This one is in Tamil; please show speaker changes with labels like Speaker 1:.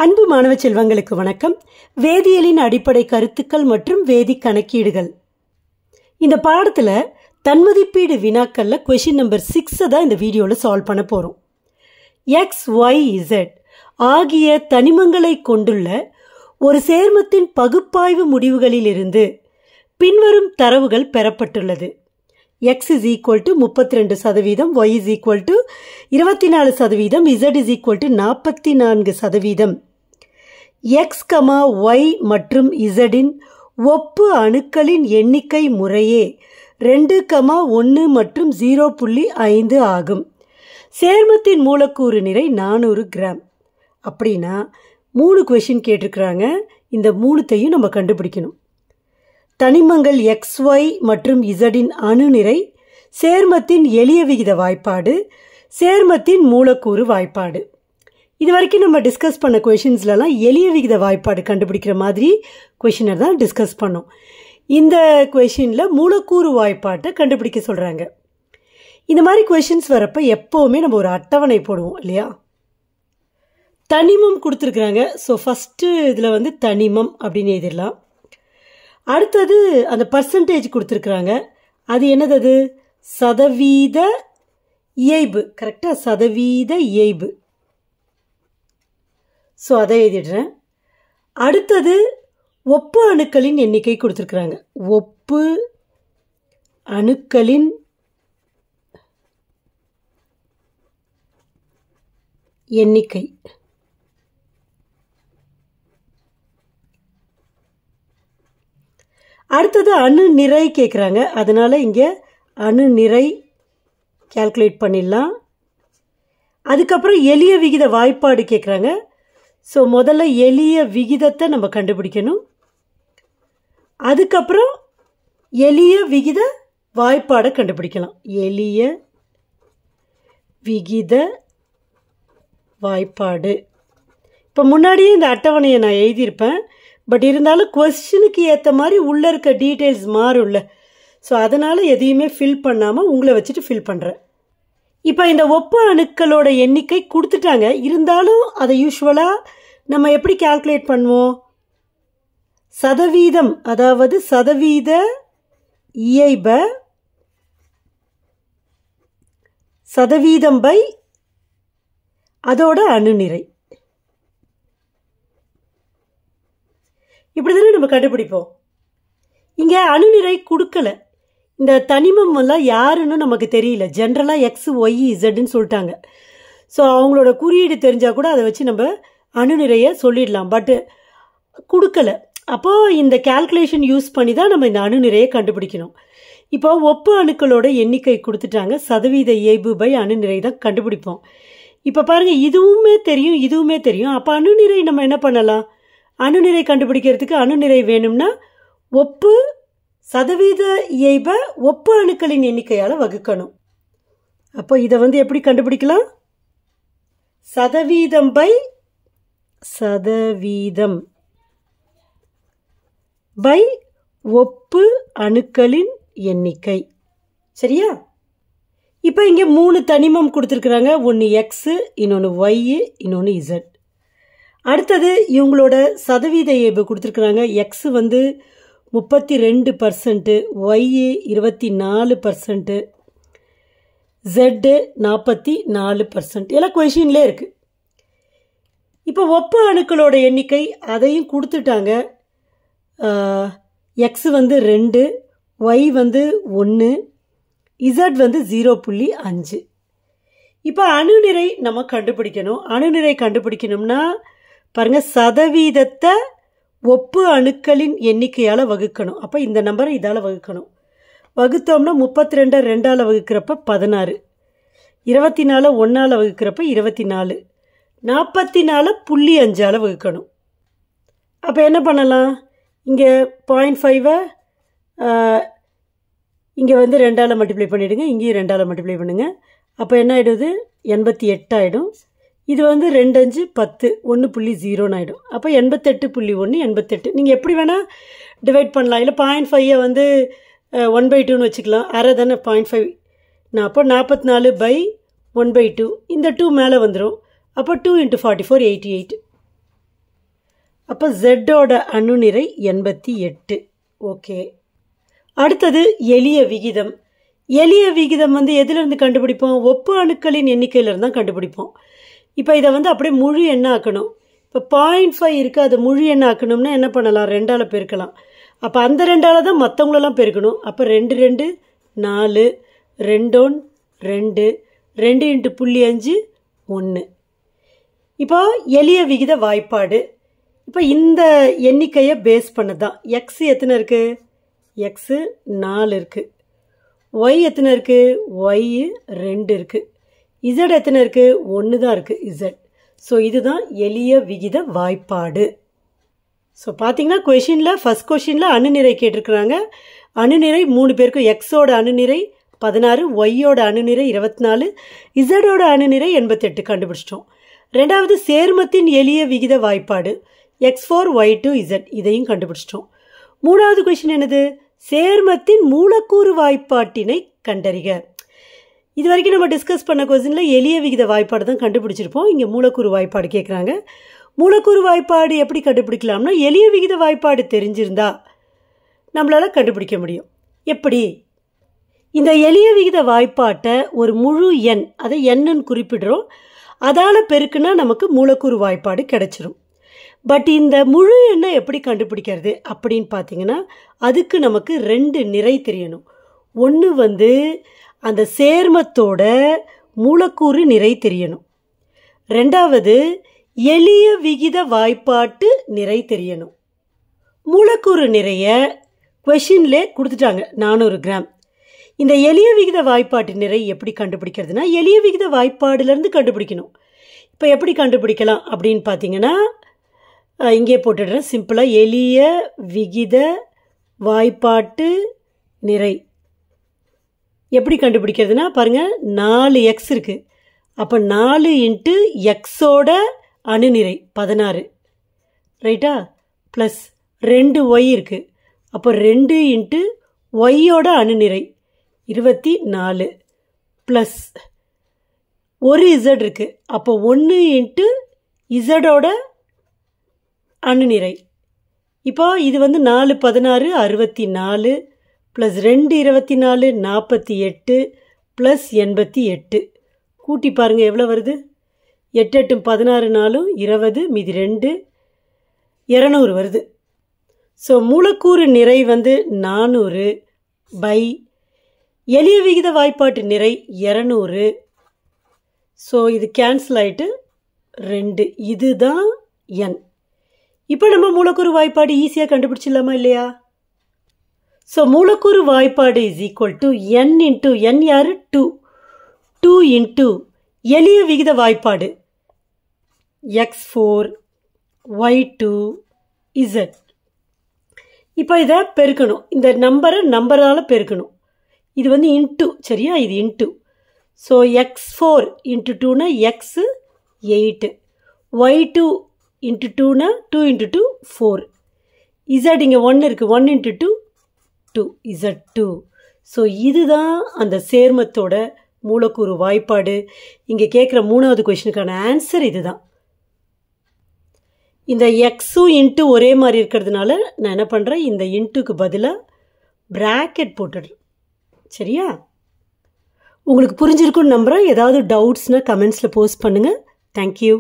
Speaker 1: அன்பு மாணவ செல்வங்களுக்கு வணக்கம். வேதியியலின் அடிப்படை கருத்துக்கள் மற்றும் வேதி கணக்கீடுகள். இந்த பாடத்தில் தன்மதிப்பீடு வினாக்கள்ல கொஸ்டின் நம்பர் 6 தான் இந்த வீடியோவில் சால்வ் பண்ண போகிறோம். எக்ஸ், ஒய், இசட் ஆகிய தனிமங்களை கொண்டுள்ள ஒரு சேர்மத்தின் பகுப்பாய்வு முடிவுகளிலிருந்து பின்வரும் தரவுகள் பெறப்பட்டுள்ளது. x is equal to 32%, y is equal to 24%, z is equal to 44%. x, y மற்றும் z இன் ஒப்பு அணுக்களின் எண்ணிக்கை முறையே 2, 1 மற்றும் 0.5 ஆகும். சேர்மத்தின் மூலக்கூறு நிறை 400 கிராம். அப்படின்னா 3 கொஸ்டின் கேட்டிருக்கிறாங்க. இந்த 3த்தையும் நம்ம கண்டுபிடிக்கணும். தனிமங்கள் XY மற்றும் Zஇன் அணு நிறை, சேர்மத்தின் எளிய விகித வாய்ப்பாடு, சேர்மத்தின் மூலக்கூறு வாய்ப்பாடு. இது வரைக்கும் நம்ம டிஸ்கஸ் பண்ண கொஷின்ஸ்லாம் எளிய விகித வாய்ப்பாடு கண்டுபிடிக்கிற மாதிரி கொஷினை தான் டிஸ்கஸ் பண்ணோம். இந்த கொஷினில் மூலக்கூறு வாய்ப்பாட்டை கண்டுபிடிக்க சொல்கிறாங்க. இந்த மாதிரி கொஷின்ஸ் வரப்போ எப்போவுமே நம்ம ஒரு அட்டவணை போடுவோம் இல்லையா? தனிமம் கொடுத்துருக்குறாங்க. ஸோ ஃபஸ்ட்டு இதில் தனிமம் அப்படின்னு எழுதிடலாம். அடுத்தது அந்த பர்சன்டேஜ் கொடுத்துருக்குறாங்க. அது என்னது? அது சதவீத இயைபு. கரெக்டாக, சதவீத இயைபு. ஸோ அதை எழுதிடுறேன். அடுத்தது ஒப்பு அணுக்களின் எண்ணிக்கை கொடுத்துருக்குறாங்க. ஒப்பு அணுக்களின் எண்ணிக்கை. அடுத்தது அணு நிறை கேட்குறாங்க. அதனால் இங்கே அணு நிறை கால்குலேட் பண்ணிடலாம். அதுக்கப்புறம் எளிய விகித வாய்ப்பாடு கேட்குறாங்க. ஸோ முதல்ல எளிய விகிதத்தை நம்ம கண்டுபிடிக்கணும். அதுக்கப்புறம் எளிய விகித வாய்ப்பாடை கண்டுபிடிக்கலாம். எளிய விகித வாய்ப்பாடு. இப்போ முன்னாடியே இந்த அட்டவணையை நான் எழுதியிருப்பேன். பட் இருந்தாலும் கொஸ்டினுக்கு ஏற்ற மாதிரி உள்ளே இருக்க டீட்டெயில்ஸ் மாறும்ல. ஸோ அதனால் எதையுமே ஃபில் பண்ணாமல் உங்களை வச்சுட்டு ஃபில் பண்ணுறேன். இப்போ இந்த ஒப்பு அணுக்களோட எண்ணிக்கை கொடுத்துட்டாங்க. இருந்தாலும் அதை யூஸ்வலாக நம்ம எப்படி கால்குலேட் பண்ணுவோம்? சதவீதம், அதாவது சதவீத இயைப சதவீதம் பை அதோட அணுநிறை. இப்படி தானே நம்ம கண்டுபிடிப்போம். இங்கே அணுநிறை கொடுக்கல. இந்த தனிமம் எல்லாம் யாருன்னு நமக்கு தெரியல. ஜென்ரலாக எக்ஸ், ஒய், இசட்னு சொல்லிட்டாங்க. ஸோ அவங்களோட குறியீடு தெரிஞ்சால் கூட அதை வச்சு நம்ம அணுநிறையை சொல்லிடலாம். பட்டு கொடுக்கல. அப்போது இந்த கால்குலேஷன் யூஸ் பண்ணி தான் நம்ம இந்த அணுநிறையை கண்டுபிடிக்கணும். இப்போ ஒப்பு அணுக்களோட எண்ணிக்கை கொடுத்துட்டாங்க. சதவீத இயைபு பை அணுநிறை தான் கண்டுபிடிப்போம். இப்போ பாருங்கள், இதுவுமே தெரியும், இதுவுமே தெரியும். அப்போ அணுநிறை நம்ம என்ன பண்ணலாம்? அணுநிறை கண்டுபிடிக்கிறதுக்கு அணுநிறை வேணும்னா ஒப்பு சதவீத இயைப ஒப்பு அணுக்களின் எண்ணிக்கையால் வகுக்கணும். அப்போ இதை எப்படி கண்டுபிடிக்கலாம்? சதவீதம் பை சதவீதம் பை ஒப்பு அணுக்களின் எண்ணிக்கை. சரியா? இப்போ இங்கே 3 தனிமம் கொடுத்துருக்குறாங்க. ஒன்று எக்ஸு, இன்னொன்று ஒய், இன்னொன்று இசட். அடுத்தது இவங்களோட சதவீத இயைபு கொடுத்துருக்குறாங்க. X 32%, y 24%, z 44%. எல்லாம் கொஷின்லே இருக்குது. இப்போ ஒப்பு அணுக்களோட எண்ணிக்கை அதையும் கொடுத்துட்டாங்க. X 2, y 1, z 0.5. இப்போ அணுநிறை நம்ம கண்டுபிடிக்கணும். அணுநிறை கண்டுபிடிக்கணும்னா பாருங்கள், சதவீதத்தை ஒப்பு அணுக்களின் எண்ணிக்கையால் வகுக்கணும். அப்போ இந்த நம்பரை இதால் வகுக்கணும். வகுத்தோம்னா 32 2ஆல் வகுக்கிறப்ப 16, 24 1ஆல் வகுக்கிறப்ப 24, 44 0.5ஆல் வகுக்கணும். அப்போ என்ன பண்ணலாம்? இங்கே 0.5 இங்கே 2ஆல் மல்டிப்ளை பண்ணிவிடுங்க. இங்கேயும் 2ஆல் மல்டிப்ளை பண்ணுங்க. அப்போ என்ன ஆகிடுது? 88 ஆகிடும். இது 2 5 10 1.0 ஆகிடும். அப்போ 88.1 88. நீங்கள் எப்படி வேணால் டிவைட் பண்ணலாம். இல்லை 0.5 1/2ன்னு வச்சுக்கலாம். அரை தானே 0.5. நான் அப்போ 44/1/2. இந்த 2 மேலே வந்துடும். அப்போ 2 × 44 88. அப்போ ஜெட்டோட அணுநிறை 88. ஓகே. அடுத்தது எளிய விகிதம். எளிய விகிதம் வந்து எதிலிருந்து கண்டுபிடிப்போம்? ஒப்பு அணுக்களின் எண்ணிக்கையிலிருந்து தான் கண்டுபிடிப்போம். இப்போ இதை வந்து அப்படியே முழு எண்ண ஆக்கணும். இப்போ 0.5 இருக்குது, அதை முழு எண்ண ஆக்கணும்னா என்ன பண்ணலாம்? 2ஆல் பெருக்கலாம். அப்போ அந்த 2ஆல் தான் மற்றவங்களெல்லாம் பெருக்கணும். அப்போ 2 2 4, 2 2, 2 × 0.5 1. இப்போ எளிய விகித வாய்ப்பாடு. இப்போ இந்த எண்ணிக்கையை பேஸ் பண்ணதான். எக்ஸ் எத்தனை இருக்குது? எக்ஸு 4 இருக்குது. ஒய் எத்தனை இருக்குது? ஒய் 2 இருக்குது. இசட் எத்தனை இருக்குது? 1 தான் இருக்குது இசட். ஸோ இதுதான் எளிய விகித வாய்ப்பாடு. ஸோ பார்த்தீங்கன்னா கொஷினில் ஃபஸ்ட் கொஷினில் அணுநிறை கேட்டிருக்கிறாங்க. அணுநிறை 3 பேருக்கும். எக்ஸோட அணுநிறை 16, ஒய்யோட அணுநிறை 24, இசடோட அணுநிறை 88 கண்டுபிடிச்சிட்டோம். ரெண்டாவது சேர்மத்தின் எளிய விகித வாய்ப்பாடு x4 y2 z, இதையும் கண்டுபிடிச்சிட்டோம். மூணாவது கொஷின் என்னது? சேர்மத்தின் மூலக்கூறு வாய்ப்பாட்டினை கண்டறிக. இது வரைக்கும் நம்ம டிஸ்கஸ் பண்ண கொஸ்டினில் எளிய விகித வாய்ப்பாடு தான் கண்டுபிடிச்சிருப்போம். இங்கே மூலக்கூறு வாய்ப்பாடு கேட்குறாங்க. மூலக்கூறு வாய்ப்பாடு எப்படி கண்டுபிடிக்கலாம்னா, எளிய விகித வாய்ப்பாடு தெரிஞ்சிருந்தா நம்மளால் கண்டுபிடிக்க முடியும். எப்படி? இந்த எளிய விகித வாய்ப்பாட்டை ஒரு முழு எண், அதை எண்ணுன்னு குறிப்பிடுறோம், அதால் பெருக்குனா நமக்கு மூலக்கூறு வாய்ப்பாடு கிடைச்சிரும். பட் இந்த முழு எண்ணை எப்படி கண்டுபிடிக்கிறது அப்படின்னு பார்த்தீங்கன்னா, அதுக்கு நமக்கு 2 நிறை தெரியணும். ஒன்று வந்து அந்த சேர்மத்தோட மூலக்கூறு நிறை தெரியணும். ரெண்டாவது எளிய விகித வாய்ப்பாட்டு நிறை தெரியணும். மூலக்கூறு நிறைய கொஷின்லே கொடுத்துட்டாங்க 400 கிராம். இந்த எளிய விகித வாய்ப்பாட்டு நிறை எப்படி கண்டுபிடிக்கிறதுனா, எளிய விகித வாய்ப்பாடுலேருந்து கண்டுபிடிக்கணும். இப்போ எப்படி கண்டுபிடிக்கலாம் அப்படின்னு பார்த்தீங்கன்னா, இங்கே போட்டுடுறேன் சிம்பிளாக. எளிய விகித வாய்ப்பாட்டு நிறை எப்படி கண்டுபிடிக்கிறதுனா பாருங்கள், 4x இருக்குது. அப்போ 4 × எக்ஸோட அணுநிறை 16, ரைட்டா? ப்ளஸ் 2y இருக்குது. அப்போ 2 × ஒய்யோட அணுநிறை 24, ப்ளஸ் ஒரு இசட் இருக்குது. அப்போ 1 × இசடோட அணுநிறை. இப்போ இது வந்து 4 16 64, ப்ளஸ் 2 24 48, ப்ளஸ் 88. கூட்டி பாருங்கள் எவ்வளோ வருது? 8 8 16 4 20, மீதி 2 200 வருது. ஸோ மூலக்கூறு நிறை வந்து 400 பை எளிய விகித வாய்ப்பாட்டு நிறை 200. ஸோ இது கேன்சல் ஆகிட்டு 2. இதுதான் n. இப்போ நம்ம மூலக்கூறு வாய்ப்பாடு ஈஸியாக கண்டுபிடிச்சிடலாமா இல்லையா? ஸோ மூலக்கூறு வாய்ப்பாடு is equal to n × n யார்? 2. 2 × எளிய விகித வாய்ப்பாடு x4 y2 z. இப்போ இதை பெருக்கணும். இந்த நம்பரால் பெருக்கணும். இது வந்து இன்ட்டு, சரியா? இது into. So x4 × 2னா x 8, y2 × 2னா 2 × 2 4, z இங்கே 1 இருக்குது, 1 × 2 2, z2. ஸோ இதுதான் அந்த சேர்மத்தோட மூலக்கூறு வாய்ப்பாடு. இங்கே கேட்குற 3வது கொஷினுக்கான ஆன்சர் இதுதான். இந்த எக்ஸும் இன்ட்டு ஒரே மாதிரி இருக்கிறதுனால நான் என்ன பண்ணுறேன், இந்த இன்ட்டுக்கு பதிலாக ப்ராக்கெட் போட்டுடுறேன். சரியா? உங்களுக்கு புரிஞ்சிருக்குன்னு நம்புகிறேன். ஏதாவது டவுட்ஸ்னால் கமெண்ட்ஸில் போஸ்ட் பண்ணுங்கள். தேங்க்யூ.